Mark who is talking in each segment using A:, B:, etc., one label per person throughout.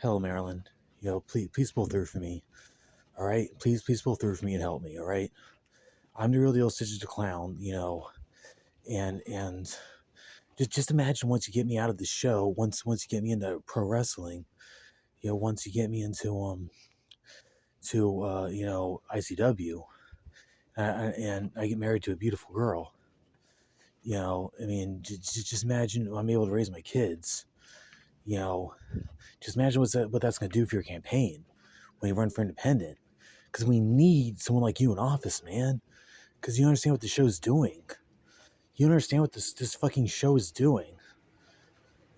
A: Hell, Marilyn, please pull through for me. All right, please pull through for me and help me. All right, I'm the real deal, Stitches the Clown. And just imagine once you get me out of the show, once you get me into pro wrestling, once you get me into ICW, and I get married to a beautiful girl. I mean, just imagine I'm able to raise my kids. You know, just imagine what that's going to do for your campaign when you run for independent. Because we need someone like you in office, man. Because you understand what the show's doing. You understand what this fucking show is doing.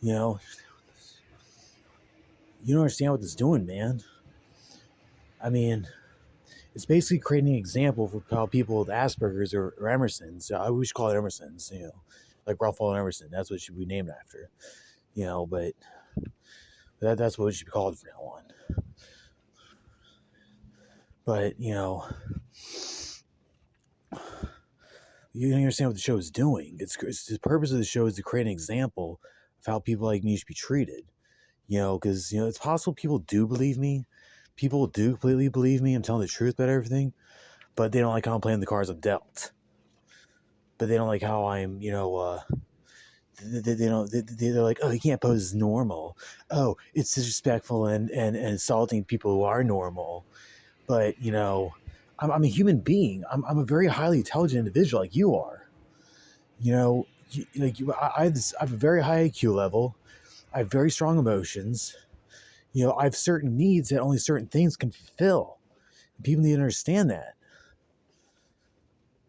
A: You know, you don't understand what this is doing, man. I mean, it's basically creating an example for how people with Asperger's or Emerson's. We should call it Emerson's. Like Ralph Waldo Emerson. That's what it should be named after. But that's what it should be called from now on. But you don't understand what the show is doing. It's the purpose of the show is to create an example of how people like me should be treated. Because it's possible people do believe me. People do completely believe me. I'm telling the truth about everything, but they don't like how I'm playing the cards I'm dealt. But they don't like how I'm, they're like, oh, you can't pose as normal. Oh, it's disrespectful and insulting people who are normal. But I'm a human being. I'm a very highly intelligent individual, like you are. I have a very high IQ level. I have very strong emotions. I have certain needs that only certain things can fulfill. People need to understand that.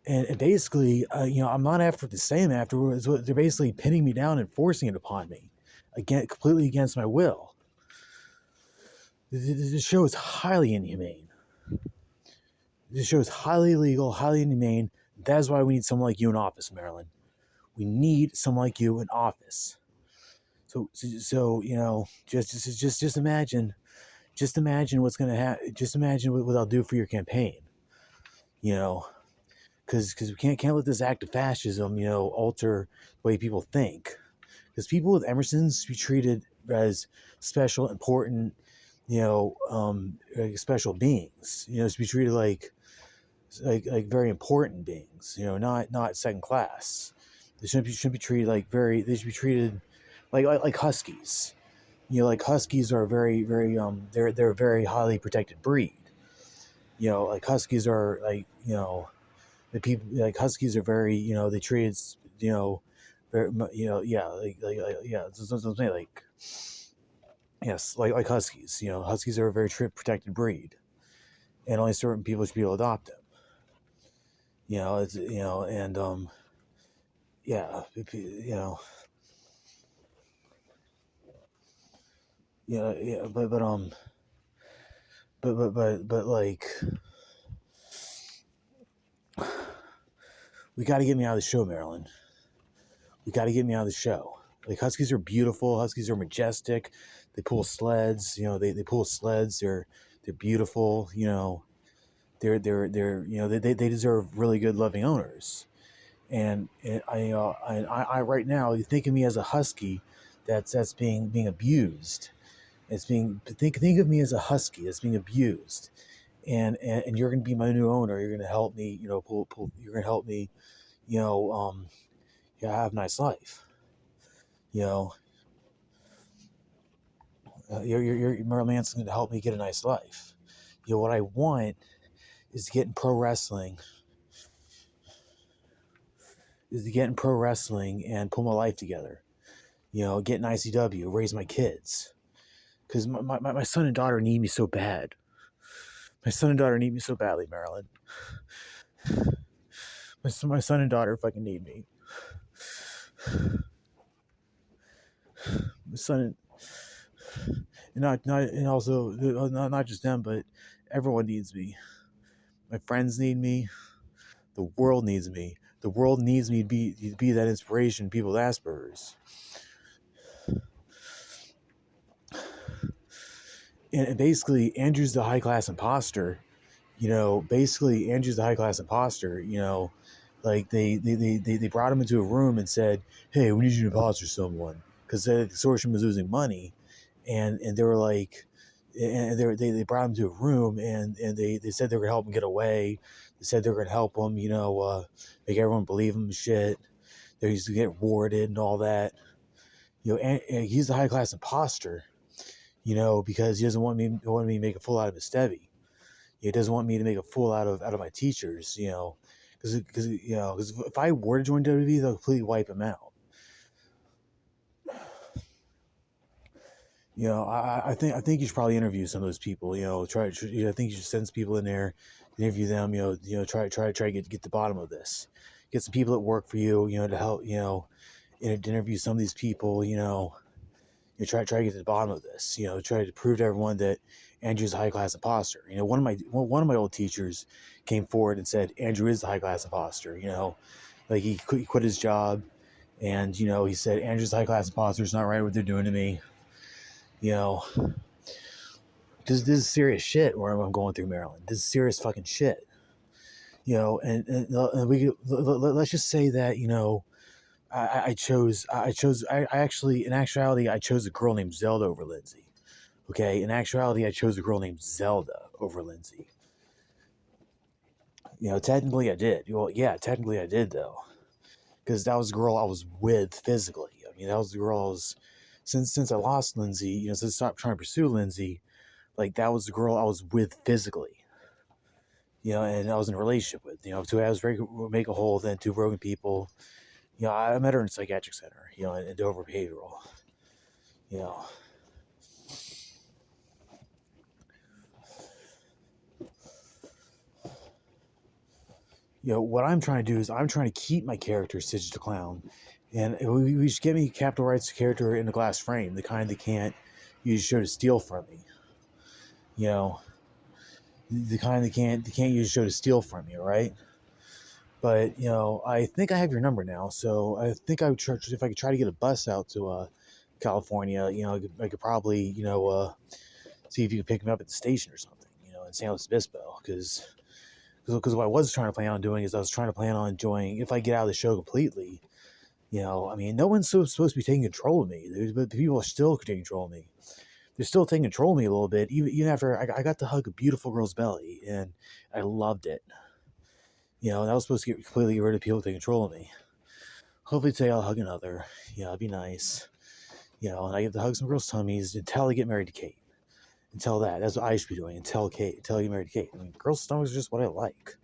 A: And basically, I'm not after the same afterwards. They're basically pinning me down and forcing it upon me, again, completely against my will. The show is highly inhumane. This show is highly illegal, highly inhumane. That's why we need someone like you in office, Marilyn. We need someone like you in office. So just imagine what's gonna happen. Just imagine what I'll do for your campaign. Because we can't let this act of fascism, alter the way people think. Because people with Emerson's be treated as special, important, special beings. To be treated like very important beings. Not second class. They shouldn't be treated like They should be treated like huskies. Like huskies are very they're a very highly protected breed. Like huskies are the people like huskies are very they treated very yeah yeah that's what I'm saying, like yes, like huskies. Huskies are a very protected breed, and only certain people should be able to adopt them. It's and yeah yeah but like we got to get me out of the show, Marilyn. We got to get me out of the show. Like, huskies are beautiful. Huskies are majestic. They pull sleds. They pull sleds. They're beautiful. They deserve really good, loving owners. And I right now, you think of me as a husky that's being abused. It's think of me as a husky that's being abused, and you're gonna be my new owner. You're gonna help me. You're gonna help me. Have a nice life. Your Merle Manson's going to help me get a nice life. What I want is to get in pro wrestling. And pull my life together. Get in ICW, raise my kids. Because my son and daughter need me so bad. My son and daughter need me so badly, Marilyn. My son and daughter fucking need me. My son and also not just them, but everyone needs me. My friends need me. The world needs me. The world needs me to be that inspiration to people with Asperger's. And basically, Andrew's the high class imposter. Andrew's the high class imposter. Like they brought him into a room and said, "Hey, we need you to imposter someone," because the consortium was losing money, and they were like, and they brought him to a room, and they said they were gonna help him get away. They said they were gonna help him, make everyone believe him and shit. They used to get rewarded and all that. And he's a high class imposter, because he doesn't want me to make a fool out of his Stevie. He doesn't want me to make a fool out of my teachers, because if I were to join WWE, they'll completely wipe him out. I think you should probably interview some of those people. I think you should send some people in there, interview them. Try to get the bottom of this. Get some people that work for you, to help. Interview some of these people. Try to get to the bottom of this. Try to prove to everyone that Andrew's a high class imposter. One of my old teachers came forward and said Andrew is a high class imposter. Like he quit his job, and he said Andrew's a high class imposter. It's not right what they're doing to me. This is serious shit where I'm going through, Maryland. This is serious fucking shit. And let's just say that I actually, in actuality, I chose a girl named Zelda over Lindsay. Okay, in actuality, I chose a girl named Zelda over Lindsay. Technically I did. Well, yeah, technically I did though, because that was the girl I was with physically. I mean, that was the girl I was since I lost Lindsay. Since I stopped trying to pursue Lindsay, like that was the girl I was with physically. And I was in a relationship with. Two halves make a whole, then two broken people. I met her in a psychiatric center. In Dover Behavioral. What I'm trying to do is I'm trying to keep my character Stitch the Clown, and we should get me capital rights character in a glass frame, the kind that can't use show to steal from me. The kind that can't use show to steal from you, right? But I think I have your number now, so I think I would if I could try to get a bus out to California. I could probably see if you could pick me up at the station or something. In San Luis Obispo, because what I was trying to plan on doing is I was trying to plan on enjoying, if I get out of the show completely, I mean, no one's supposed to be taking control of me, but the people are still taking control of me. They're still taking control of me a little bit, even after I got to hug a beautiful girl's belly, and I loved it. That was supposed to completely get rid of people taking control of me. Hopefully today I'll hug another. It'd be nice. And I get to hug some girls' tummies until I get married to Kate. That's what I should be doing until I get married to Kate. I mean, girls' stomachs are just what I like.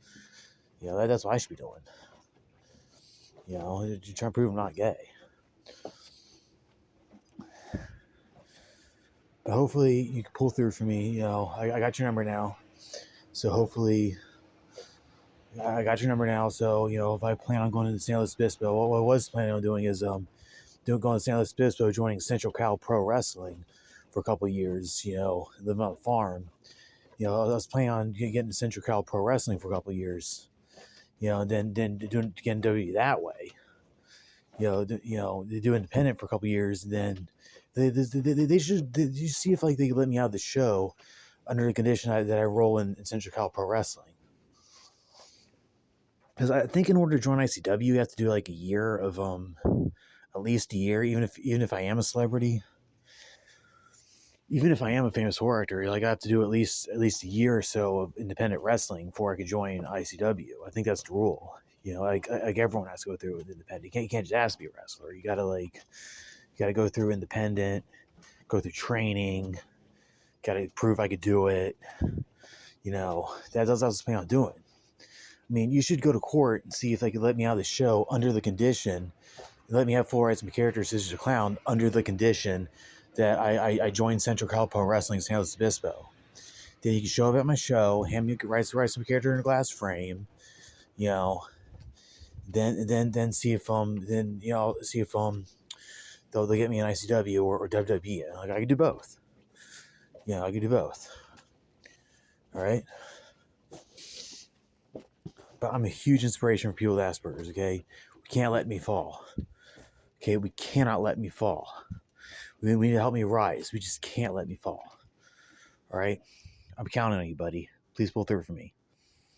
A: That's what I should be doing. To try to prove I'm not gay. But hopefully you can pull through for me. I got your number now. So hopefully I got your number now. So, if I plan on going to San Luis Obispo, what I was planning on doing is going to San Luis Obispo, joining Central Cal Pro Wrestling for a couple of years, living on a farm. I was planning on getting to Central Cal Pro Wrestling for a couple of years, and then getting WWE that way. They do independent for a couple of years, and then they should see if like they can let me out of the show under the condition that I roll in Central Cal Pro Wrestling. Because I think in order to join ICW, you have to do like a year of at least a year, even if I am a celebrity. Even if I am a famous horror actor, like I have to do at least a year or so of independent wrestling before I can join ICW. I think that's the rule. Like everyone has to go through with independent. You can't just ask to be a wrestler. You gotta go through independent, go through training, gotta prove I could do it. That's what I was planning on doing. I mean, you should go to court and see if they could let me out of the show under the condition, let me have full rights to my character, Scissors the Clown, under the condition that I joined Central Cal Pro Wrestling in San Luis Obispo. Then you can show up at my show, hand me rights to my character in a glass frame, then see if they'll get me an ICW or WWE. Like I could do both. I could do both. All right. But I'm a huge inspiration for people with Asperger's. Okay, we can't let me fall. Okay, we cannot let me fall. We need to help me rise. We just can't let me fall. All right, I'm counting on you, buddy. Please pull through for me.